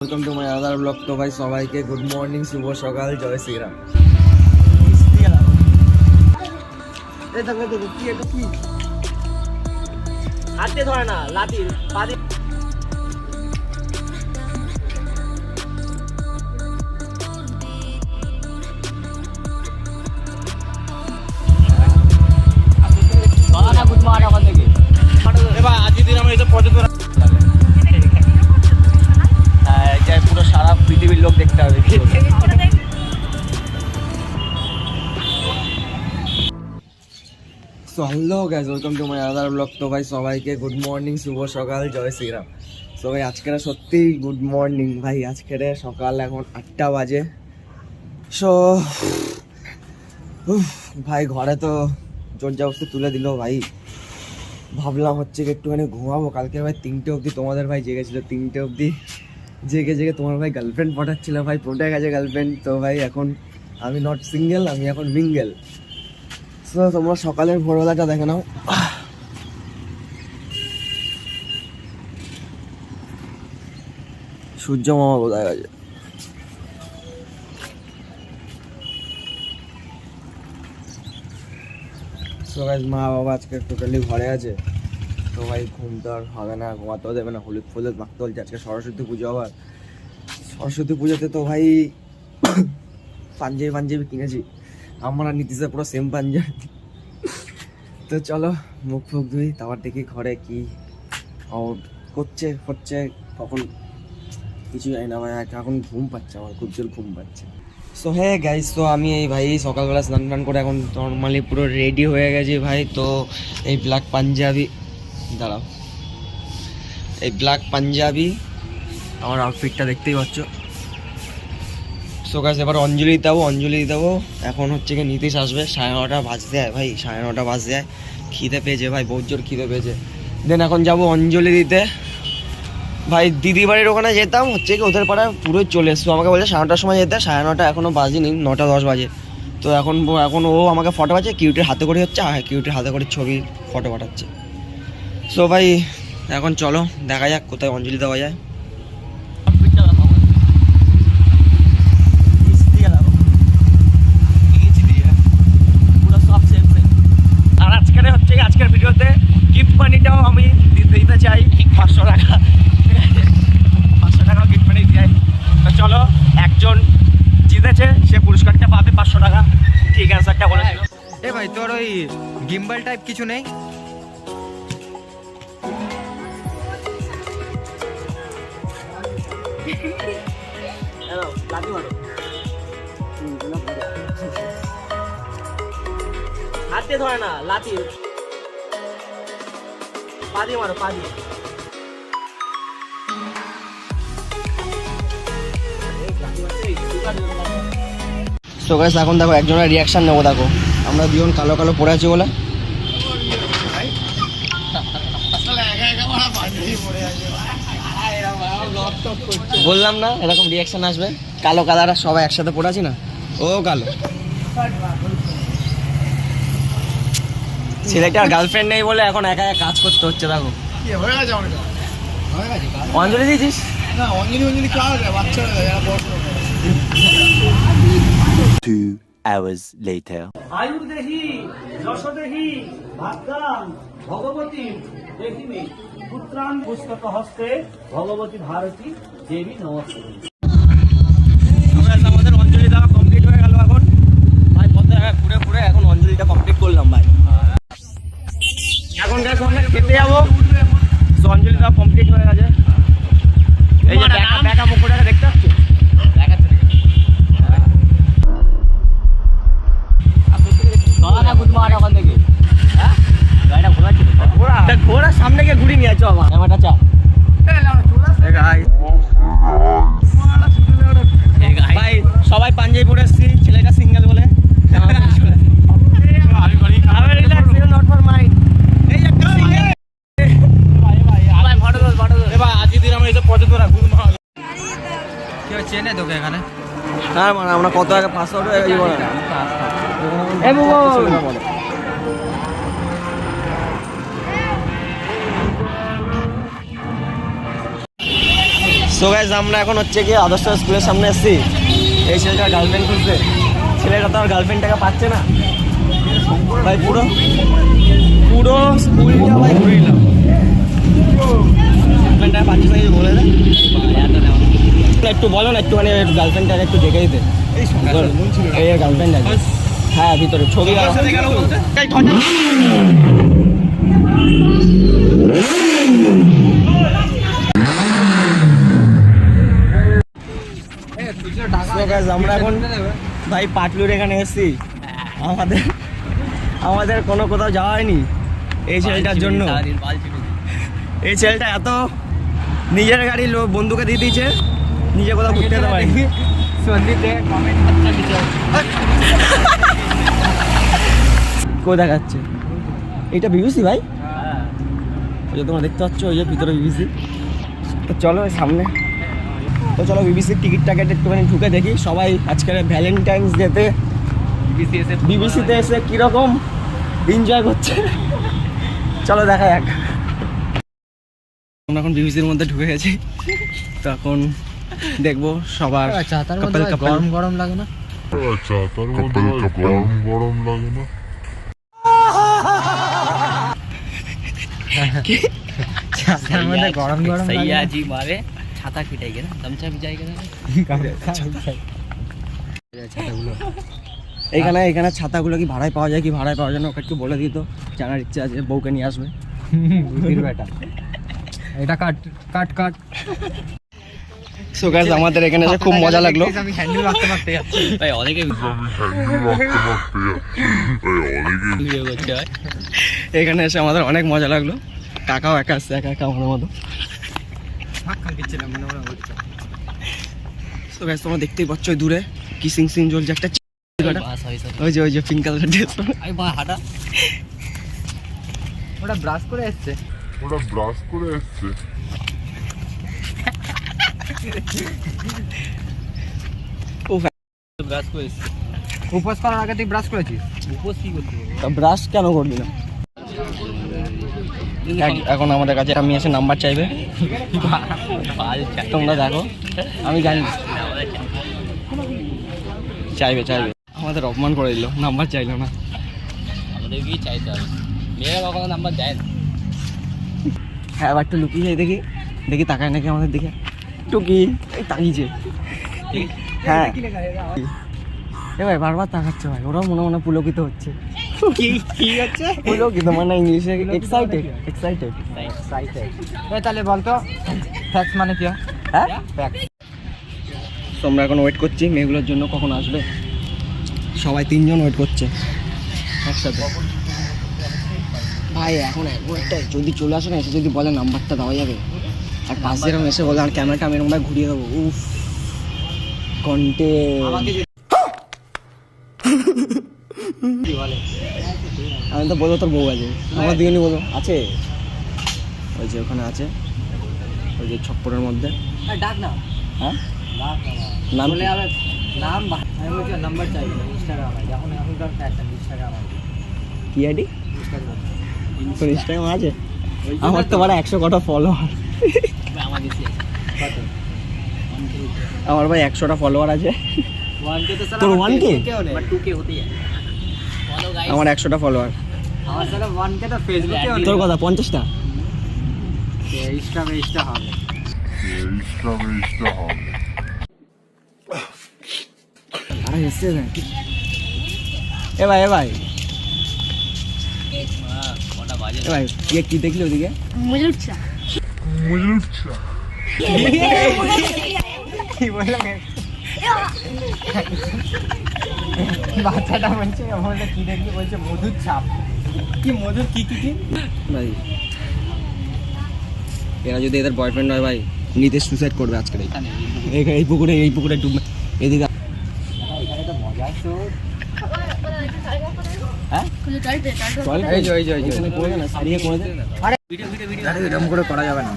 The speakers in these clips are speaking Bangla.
Welcome to my other blog. তো ভাই সবাইকে গুড মর্নিং, শুভ সকাল, জয় শ্রীরাম। হাতে ধরে না লাঠি পাদি গুড মর্নিং ওখান থেকে এবার আজকে দিন আমরা এটা পর্যন্ত পুরো সারা পৃথিবীর লোক দেখতে হবে। So hello guys, welcome to my other blog. তো ভাই সবাইকে গুড মর্নিং, শুভ সকাল, জয় শ্রীরাম। সো ভাই আজকের সত্যি গুড মর্নিং ভাই। আজকের সকাল এখন 8টা বাজে। সো ভাই ঘরে তো জোর জবরদস্তি তুলে দিল ভাই। ভাবলাম হচ্ছে কি একটুখানি ঘুমাবো। কালকে ভাই 3টে অবধি তোমাদের ভাই জেগেছিল, 3টে অবধি জেগে জেগে তোমার ভাই গার্লফ্রেন্ড পটাচ্ছিল ভাই, পটে গেছে গার্লফ্রেন্ড। তো ভাই এখন আমি নট সিঙ্গেল, আমি এখন মিঙ্গেল। সো তোমরা সকালের ভোরবেলাটা দেখে নাও। সূর্য মামা কোথায় গেছে? সো গাইস, মা বাবা আজকে টোটালি ঘরে আছে। তো ভাই ঘুম তো আর হবে না, ঘুমাতেও দেবে না, হলুদ ফলুদ মাখতে বলছে। আজকে সরস্বতী পুজো, আবার সরস্বতী পুজোতে তো ভাই পাঞ্জাবি কিনেছি। আমরা নীতিশে পুরো সেম পাঞ্জাবি। তো চলো মুখ ফুক ধুই, তারপর দেখি ঘরে কি হচ্ছে কখন কিছু জানি না ভাই। এখন ঘুম পাচ্ছে, আমার খুব জোর ঘুম পাচ্ছে। সো হ্যাঁ গাইস, তো আমি এই ভাই সকালবেলা স্নান টান করে এখন নর্মালি পুরো রেডি হয়ে গেছি ভাই। তো এই ব্ল্যাক পাঞ্জাবি, দাঁড়াও, এই ব্ল্যাক পাঞ্জাবি আমার আউটফিটটা দেখতেই পাচ্ছ। সো গাইস এবার অঞ্জলি দেবো। এখন হচ্ছে কি নীতিশ আসবে, 9:30 বাজতে যায় ভাই, 9:30 বাজতে যায়। খিদে পেয়েছে ভাই, বহুত জোর খিদে পেয়েছে। দেন এখন যাবো অঞ্জলি দিতে ভাই। দিদি বাড়ির ওখানে যেতাম, হচ্ছে কি ওদের পাড়ায় পুরো চলে এসছো। আমাকে বলছে 9:30টার সময় যেতে, 9:30 এখনও বাজেনি, 9:10 বাজে। তো এখন ও আমাকে ফটো পাচ্ছে, কিউটের হাতে করে হচ্ছে, কিউটের হাতে করে ছবি ফটো পাঠাচ্ছে। সো ভাই এখন চলো দেখা যাক কোথায় অঞ্জলি দেওয়া যায়। আজকের ভিডিওতে গিফট মানিটাও আমি দিতে চাই 500 টাকা। 500 টাকা গিফট মানি চাই। তো চলো, একজন জিতেছে, সে পুরস্কারটা পাবে 500 টাকা। ঠিক আছে, একটা বলেছিল। এ ভাই তোর ওই গিম্বল টাইপ কিছু নেই? হাতে ধরে না লাঠি পাদি মারো পাদি। সো গাইস এখন দেখো একজনের রিয়াকশন নেবো। দেখো আমরা দুজন কালো কালো পরে আছি বলে বললাম না এরকম রিয়াকশন আসবে। কালো কালার সবাই একসাথে পড়ে আছি না, ও কালো। ছেলেটার গার্লফ্রেন্ড নেই বলে এখন একা একা কাজ করতে হচ্ছে। দেখো অঞ্জলি দিয়েছিস? না, অঞ্জলি বাচ্চারা 2 hours later. আয়ুর দেহি যশ দেহি ভাগ্যাং ভগবতী দেহিমে পুত্রাং পুস্তক হস্তে ভগবতী ভারতী দেবী নমস্তে। আমাদের অঞ্জলি দেওয়া কমপ্লিট হয়ে গেল। এখন ভাই পথে ঘুরে এখন অঞ্জলিটা কমপ্লিট করলাম ভাই। এখন খেতে যাবো। তো অঞ্জলি দেওয়া কমপ্লিট হয়ে গেছে। এই যে দেখা মুখটাকে দেখতে পাচ্ছ, গুড মর্নিং ওখান থেকে গাড়িটা ঘোরাচ্ছে, ঘোড়া সামনে গিয়ে ঘুরি নিয়ে আছো আমার আমারটা চা। ভাই সবাই পাঞ্জাবি পরে এসছি, ছেলেটা সিঙ্গেল বলে। Not for mind. এই একটা সিঙ্গেল ভাই ফটো দোস। এবার আজকে দিন আমরা এই পর্যন্ত রাখবো। কেউ চেনে তোকে এখানে? হ্যাঁ মানে আমরা কত আগে 500 টাকা দিব না। সো গাইস আমরা এখন হচ্ছে কি আদর্শ স্কুলের সামনে এসেছি। এই ছেলেটা গার্লফ্রেন্ড খুঁজছে, ছেলেটা তো আর গার্লফ্রেন্ডটাকে পাচ্ছে না ভাই। পুরো পুরো স্কুলটা ভাই ঘুরে নিলাম, গার্লফ্রেন্ডটা পাচ্ছে না কিছু বলে দেয়। একটু বলো না, একটুখানি গার্লফ্রেন্ডটাকে একটু দেখে দিতে। এই গার্লফ্রেন্ড আছে, হ্যাঁ ভিতরে ছবি আমরা এখন ভাই পাটলুর এখানে এসেছি। আমাদের কোনো কোথাও যাওয়া হয়নি এই ছেলেটার জন্য। এই ছেলেটা এত নিজের গাড়ি বন্ধুকে দিয়ে দিয়েছে, নিজে কোথাও ঘুরতে যেতে পারেনি। কই দেখাচ্ছে এটা বিবিসি ভাই, ওই যে তোমরা দেখতে পাচ্ছ ওই যে ভিতরে বিবিসি। তো চলো সামনে, তো চলো বিবিসির টিকিটটা কেটে একটুখানি ঢুকে দেখি সবাই আজকের ভ্যালেন্টাইন্স ডেতে বিবিসিতে এসে কীরকম এনজয় করছে। চলো দেখা যাক। আমরা এখন বিবিসির মধ্যে ঢুকে গেছি, তো এখন দেখবো সবার গরম গরম লাগে না? আচ্ছা তার মধ্যে গরম গরম লাগে না? ছাতার মধ্যে গরম গরম লাগে না? जी मारे छाता पिटाएगा ना गमछा भिजाएगा ना। এইখানে এখানে ছাতাগুলো কি ভাড়ায় পাওয়া যায়, কি ভাড়ায় পাওয়া যায় না ওকে একটু বলে দিত, জানার ইচ্ছা আছে, বউকে নিয়ে আসবে। বুদ্ধির বেটা, এটা কাট কাট কাট। সো গাইস আমাদের এখানে এসে খুব মজা লাগলো। আমি হ্যান্ডেল মারতে মারতে যাচ্ছি भाई और के वीडियो করতে হয়। এখানে এসে আমাদের অনেক মজা লাগলো। কাকাও একা আসছে, একা একা আমার মতো। ফাঁকা দিচ্ছিলাম মনে মনে বলছি। সো গাইস তোমরা দেখতেই পাচ্ছ ওই দূরে কি সিং সিং জ্বলছে একটা বাস হয় সব। ওই যে পিঙ্ক কালার ড্রেস। আই বা হাঁটা ওটা ব্রাশ করে এসছে। ওটা ব্রাশ করে এসছে। ব্রাশ করেছি। উপোস করার আগে তুই ব্রাশ করেছিস? উপোস কি করতে হবে? তা ব্রাশ কেন করবি না? এখন আমাদের কাছে আমি এসে নাম্বার চাইবে, বাল চাই তোমরা দেখো আমি জানি চাইবে চাইবে। আমাদের অপমান করে দিল, নাম্বার চাইলো না। আমাদের কি চাইতে হবে? মেয়েরা কখনো নাম্বার দেয় না। হ্যাঁ এবার একটু লুকিয়ে যাই, দেখি দেখি তাকায় নাকি আমাদের দিকে। টুকি এই তাকিয়েছে, হ্যাঁ এ ভাই বারবার তাকাচ্ছে ভাই, ওরাও মনে মনে পুলকিত হচ্ছে। কি হচ্ছে? পুলকিত মানে ইংলিশে এক্সাইটেড এক্সাইটেড। তাহলে বলতো ফ্যাক্স মানে কি? হ্যাঁ ফ্যাক্স। তোমরা এখন ওয়েট করছি মেয়েগুলোর জন্য কখন আসবে। সবাই তিনজন ওয়েট করছে একসাথে। ভাই এখন একটা যদি চলে আসে না, এসে যদি বলে নাম্বারটা দেওয়া যাবে, আর পাশ যেরকম এসে বলে আর ক্যামেরাটা আমি এরকম ঘুরিয়ে দেবো। উফ কন্টে আমি তো বলবো তোর বউ আছে, আমার দিকে নি বলো আছে, ওই যে ওখানে আছে, ওই যে ছপ্পরের মধ্যে। ডাক না, হ্যাঁ নাম বলে আবার নাম আমি বলছি নাম্বার চাই ইনস্টাগ্রাম আছে, এখন এখনকার ফ্যাশন ইনস্টাগ্রাম আছে। কি আইডি? ইনস্টাগ্রাম। তোর ইনস্টাগ্রাম আছে? আমার তো বড় 100 কটা ফলোয়ার। আমার বেশি আছে। কত? আমার ভাই 100টা ফলোয়ার আছে। 1K তো সালা তোর 1K? বাট 2K হতে যায়। Follow guys. আমার 100টা ফলোয়ার। আমার সালা 1K তো ফেসবুকেও নেই। তোর কথা 50টা? ইনস্টাগ্রামে ইনস্টা হবে। ইসলামে হবে। আরে এসে না এ ভাই এ ভাই কটা বাজে? এ ভাই কি দেখলি ওদিকে? মুজুচ্ছা কি বললাম? বাচ্চাটা বলছে বললে কি দেখলি, বলছে মধুর ছাপ। কি মধুর কি কি কি? ভাই এরা যদি এদের বয়ফ্রেন্ড হয় ভাই নিতে সুসাইড করবে আজকে। এই পুকুরে ডুববে এদিকে। এখানে তো মজা আছে। হ্যাঁ এই যে এখানে করে দে না, সারিয়ে করে দে। আরে এরকম করে করা যাবে না।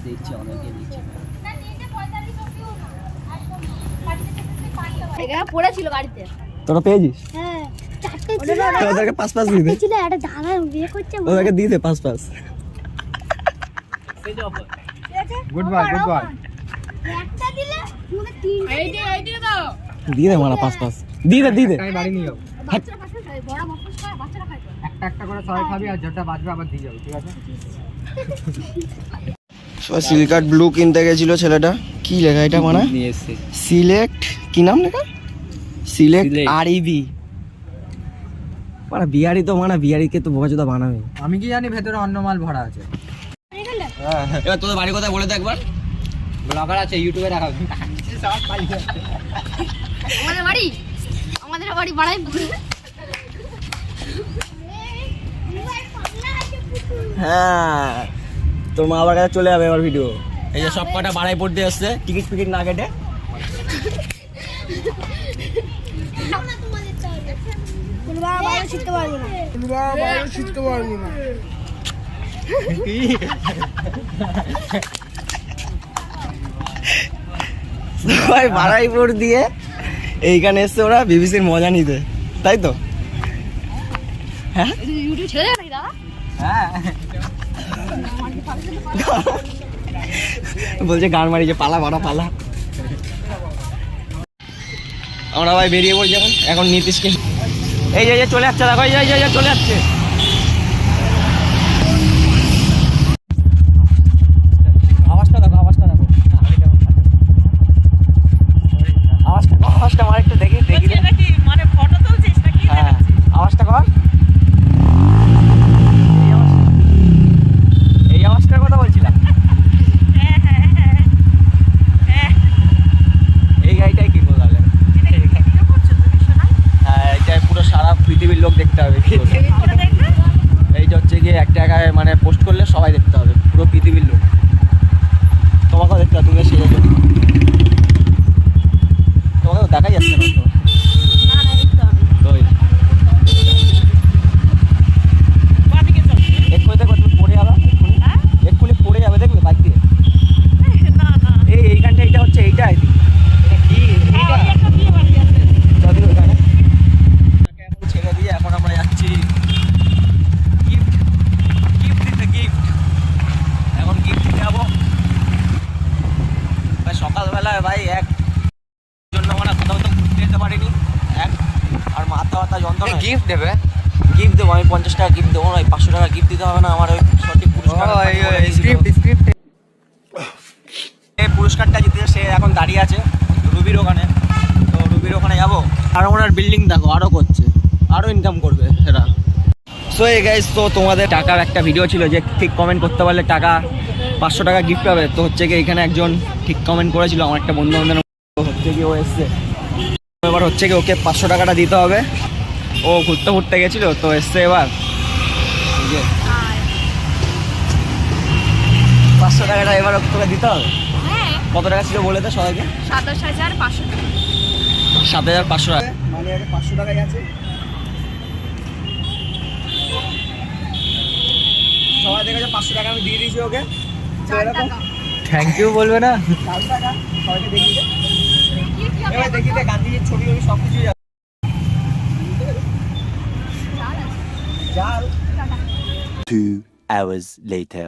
দেখছি অনেকে দেখছি। পড়েছিল গাড়িতে। তোরা পেয়েছিস? হ্যাঁ চারটে ওদেরকে 5 দিয়ে দে, ছিল, একটা দাদা বিয়ে করছে ওদেরকে দিয়ে দে 5। Good boy good boy. একটা দিলে তোমাকে তিনটে দাও। দিয়ে দে মারা পাঁচ দিয়ে দে আমি বাড়ি নিয়ে যাবো, বাচ্চারা পাশে খায়, বড় মফস খায়, বাচ্চারা খায় তো। একটা একটা করে সবাই খাবি আর যেটা বাঁচবে আবার দিয়ে যাবো, ঠিক আছে? সিলকাট ব্লু কিনতে গেছিল ছেলেটা। কি লেখা এটা মানা? নিয়ে এসছি সিলেক্ট কি নাম লেখা? Select Select। আরইবি মানা বিহারি তো মানা বিহারিকে তো বোকাচোদা বানাবে। আমি কি জানি ভেতরে অন্য মাল ভরা আছে। এবার তোদের বাড়ি কোথায় বলে দে একবার। ব্লগার আছে, ইউটিউবে রাখা। আমাদের বাড়ি বাড়াই। হ্যাঁ তোর মা আবার কাছে চলে যাবে এবার ভিডিও। এই যে সব কটা বাড়াই পড়তে আসছে টিকিট ফিকিট না কেটে। শিখতে পারবো না। সবাই বাড়াইপুর দিয়ে এইখানে এসছে ওরা বিবিসির মজা নিতে, তাই তো? হ্যাঁ ইউটিউব ছেড়ে নাকি দাদা? হ্যাঁ বলছে গান মারি যে পালা বাড়া পালা। আমরা ভাই বেরিয়ে পড়ছি এখন নীতিশকে। এই যে চলে যাচ্ছে দেখো, এই যে চলে যাচ্ছে। আওয়াজটা দেখো আওয়াজটা আমার একটু দেখি মানে ফটো তুলছিস নাকি? হ্যাঁ আওয়াজটা কর। এই আওয়াজটার কথা বলছিলাম। এই গাড়িটাই কিনবো তাহলে। হ্যাঁ এইটাই পুরো সারা পৃথিবীর লোক দেখতে হবে। কি বলবো? এইটা হচ্ছে গিয়ে এক জায়গায় মানে পোস্ট করলে সবাই দেখতে হবে, পুরো পৃথিবীর লোক। তোমাকেও দেখতে হবে, তুমি সেরে তোমাকেও দেখাই যাচ্ছে না তো। তো এক্ষুনি দেখো তুমি পড়ে যাবে, এক্ষুনি পড়ে যাবে দেখবে বাইক দিয়ে। এইখানটা এইটা হচ্ছে এইটা আই থিঙ্ক। ছেড়ে দিয়ে এখন আমরা যাচ্ছি গিফট দিতে। এখন গিফট দিতে যাবো ভাই। সকালবেলায় ভাই এক জন্য মানে কোথাও তো ঘুরতে যেতে পারিনি আর মাথা যন্ত্রণা। গিফট দেবে? গিফট দেবো আমি 50 টাকা গিফট দেবো না, 500 টাকা গিফট দিতে হবে না। আমার ওই সঠিক পুরস্কার এই পুরস্কারটা জিতেছে সে এখন দাঁড়িয়ে আছে রুবির ওখানে। তো রুবির ওখানে যাবো আর ওনার বিল্ডিং দেখো আরও করছে, আরও ইনকাম করবে এরা। সো এই গাইস, তো তোমাদের টাকার একটা ভিডিও ছিল যে ঠিক কমেন্ট করতে পারলে টাকা 500 টাকা গিফট পাবে। তো হচ্ছে কি এখানে একজন ঠিক কমেন্ট করেছিল আমার একটা বন্ধু বান্ধব, হচ্ছে কি ও এসছে। এবার হচ্ছে কি ওকে 500 টাকাটা দিতে হবে। ও ঘুরতে গেছিল তো এসছে এবার। 500 টাকাটা এবার তোকে দিতে হবে। কত টাকা ছিল বলে তো সবাইকে? 27,500 টাকা। 7,500 টাকা মানে 500 টাকাই আছে। সবাই দেখেছে 500 টাকা আমি দিয়ে দিয়েছি ওকে। থ্যাংক ইউ বলবে না? সবাইকে দেখিয়ে এবার দেখিয়ে গান্ধীজির ছবি সব কিছুই আছে। 2 hours later.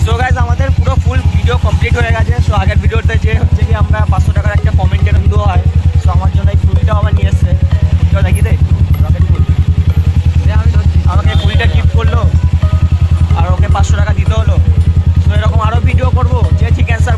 সো গাইজ আমাদের পুরো ফুল ভিডিও কমপ্লিট হয়ে গেছে। সো আগের ভিডিওতে যে হচ্ছে কি আমরা 500 টাকার একটা কমেন্ট এরকম দেওয়া হয়, সো আমার জন্য এই ফুলটাও আবার নিয়ে এসছে। ফুলটা দেখি দে, রকেট ফুল। আমাকে ফুলটা গিফট করলো আর ওকে 500 টাকা দিতে হলো। সো এরকম আরও ভিডিও করবো যে ঠিক অ্যান্সার